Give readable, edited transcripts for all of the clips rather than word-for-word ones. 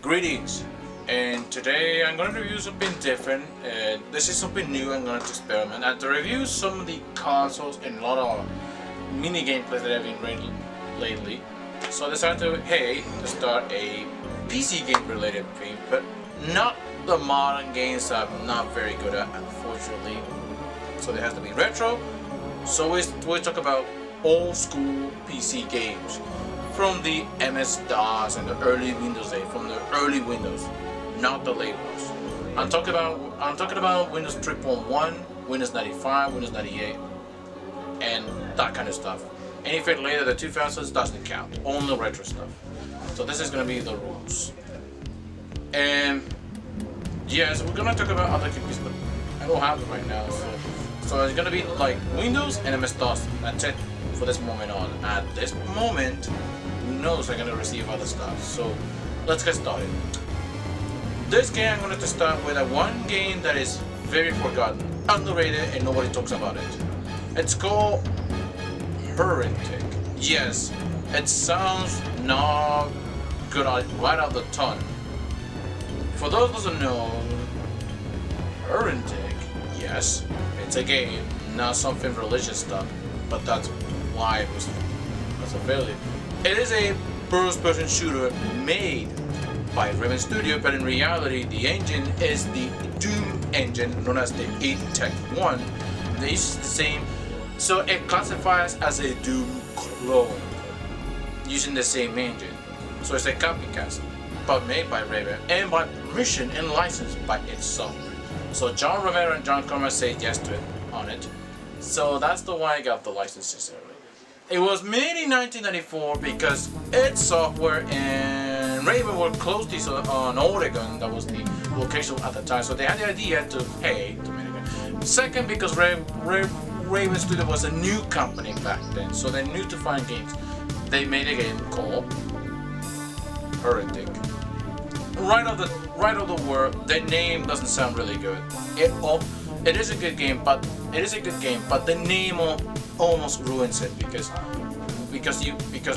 Greetings, and today I'm going to review something different. This is something new I'm going to experiment and to review some of the consoles and a lot of mini gameplays that I've been reading lately. So I decided to start a PC game related thing, but not the modern games I'm not very good at, unfortunately. So there has to be retro. So we talk about old school PC games from the MS-DOS and the early Windows days, from the early Windows, not the late ones. I'm talking about Windows 3.1, Windows 95, Windows 98, and that kind of stuff. Anything later than 2000s doesn't count. Only retro stuff. So this is gonna be the rules. And yes, we're gonna talk about other computers, but I don't have it right now. So it's gonna be like Windows and MS-DOS. That's it for this moment on. At this moment, who knows, I'm gonna receive other stuff. So let's get started. This game I'm going to start with one game that is very forgotten, underrated, and nobody talks about it. It's called Heretic. Yes, it sounds not good right out the tongue. For those who don't know, Heretic, yes, it's a game, not something religious stuff, but that's why it was a failure. It is a first-person shooter made by Raven Studio, but in reality the engine is the Doom engine known as the id Tech 1. They use the same, so it classifies as a Doom clone using the same engine. So it's a copycat, but made by Raven and by permission and licensed by its software. So John Romero and John Corman said yes to it on it. So that's the why I got the licenses early. It was made in 1994 because its software and Raven were closely on Oregon. That was the location at the time. So they had the idea to make it. Second, because Raven Studio was a new company back then, so they knew to find games. They made a game called Heretic. Right off the word, the name doesn't sound really good. It is a good game, but the name almost ruins it because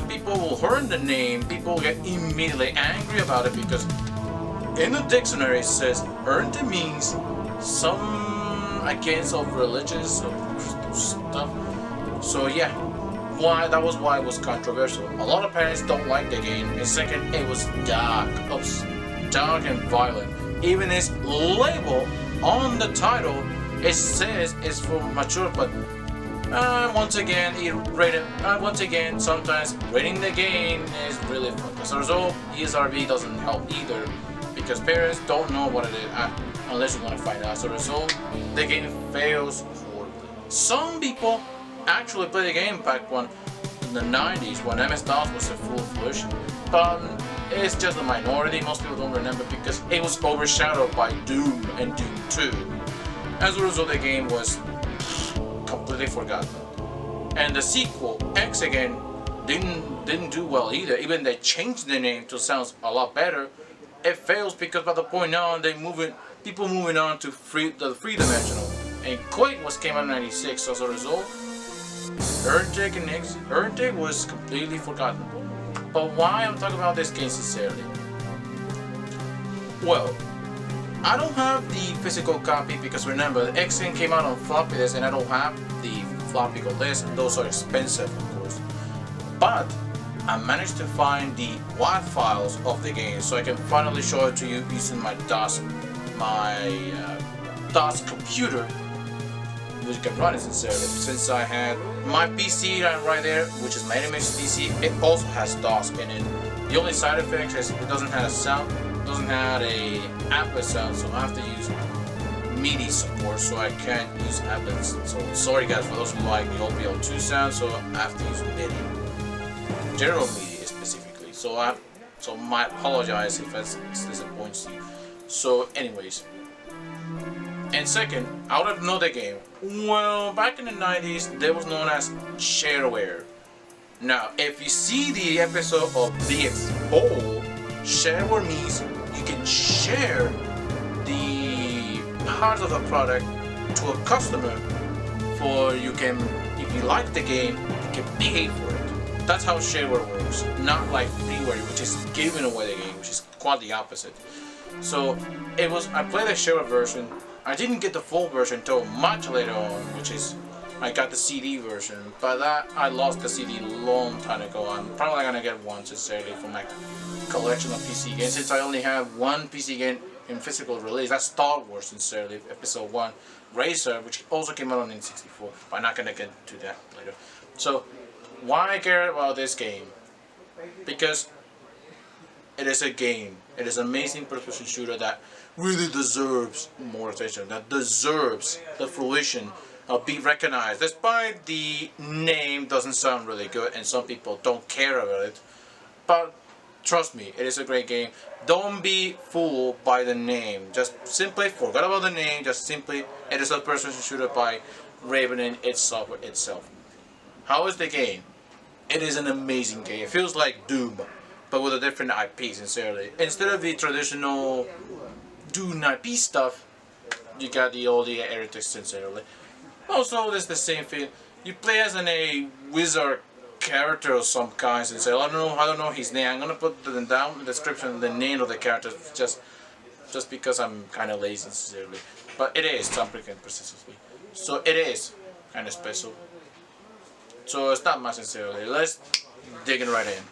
people will hear the name, people get immediately angry about it because in the dictionary it says heretic means some against of religious stuff. So yeah, that was why it was controversial. A lot of parents don't like the game, and second, it was dark and violent. Even its label on the title, it says it's for mature, but once again, sometimes rating the game is really fun. As a result, ESRB doesn't help either because parents don't know what it is unless you want to find out. As a result, the game fails horribly. Some people actually play the game back in the 90s when MS-DOS was a full-fledged, but it's just a minority. Most people don't remember because it was overshadowed by Doom and Doom 2. As a result, the game was completely forgotten. And the sequel, Hexen, didn't do well either. Even they changed the name to sound a lot better. It fails because by the point on people moving on to the three-dimensional. And Quake came out in '96, so as a result, Heretic was completely forgotten. But why I'm talking about this game sincerely? Well, I don't have the physical copy because remember, the Hexen came out on floppy disk and I don't have the floppy disk. Those are expensive, of course. But I managed to find the WAV files of the game, so I can finally show it to you using my DOS computer, which can run it sincerely. Since I had my PC right there, which is my enemy's PC, it also has DOS in it. The only side effect is it doesn't have a sound. Doesn't have a applet sound, so I have to use MIDI support, so I can't use applets. So sorry guys for those who like the OBL2 sound, so I have to use MIDI, general MIDI specifically. So I apologize if that disappoints you. So anyways, and second, I would have known the game. Well, back in the 90s, there was known as shareware. Now, if you see the episode of The Expo, shareware means you can share the parts of the product to a customer if you like the game, you can pay for it. That's how shareware works, not like freeware, which is giving away the game, which is quite the opposite. So it was, I played the shorter version. I didn't get the full version until much later on, which is I got the CD version, but that I lost the CD long time ago. I'm probably gonna get one sincerely for my collection of PC games, since I only have one PC game in physical release. That's Star Wars, sincerely, Episode 1. Racer, which also came out on N64, but I'm not gonna get to that later. So, why I care about this game? Because it is a game. It is an amazing first-person shooter that really deserves more attention, that deserves the fruition of being recognized. Despite the name doesn't sound really good and some people don't care about it, but trust me, it is a great game. Don't be fooled by the name. Just simply forget about the name. Just simply, it is a first-person shooter by Raven and its software itself. How is the game? It is an amazing game. It feels like Doom, but with a different IP, sincerely. Instead of the traditional Doom IP stuff, you got the old heretics, sincerely. Also, there's the same thing. You play as a wizard character of some kind, sincerely. I don't know his name. I'm gonna put down in the description the name of the character, just because I'm kind of lazy, sincerely. But it is something persistently. So it is kind of special. So it's not much, sincerely. Let's dig in right in.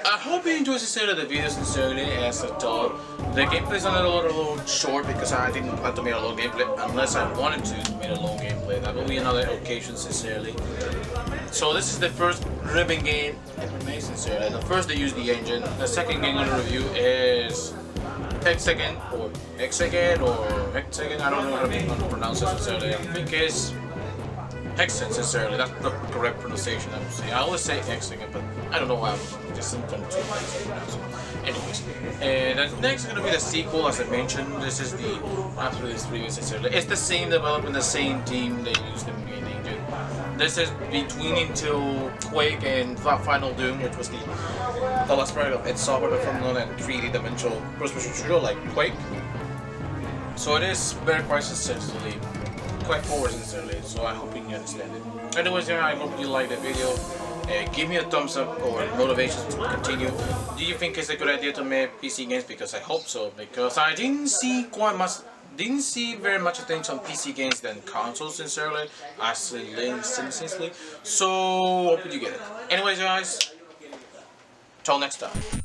I hope you enjoyed sincerely the video sincerely as I thought. The gameplay is a little short because I didn't plan to make a long gameplay unless I wanted to make a long gameplay. That will be another occasion sincerely. So this is the first ribbon game made sincerely. The first they use the engine. The second game I'm going to review is Hexen or Hexen or Hexen. I don't know how to pronounce it sincerely. I think it's Hexen sincerely. That's the correct pronunciation I would say. I always say Hexen, but I don't know why I'm just sometimes too pronounce it. Anyways, and next is going to be the sequel, as I mentioned. This is the after this review sincerely. It's the same development, the same team they used in the engine. This is between until Quake and Final Doom, which was the last project of id Software from non 3D dimensional first-person shooter like Quake. So it is very quite sincerely, quite forward sincerely. So I hope you can understand it. Anyways, I hope you like the video. Give me a thumbs up or motivation to continue. Do you think it's a good idea to make PC games? Because I hope so. Because I didn't see very much attention on PC games than consoles sincerely, sincerely. So hope you get it. Anyways, guys, till next time.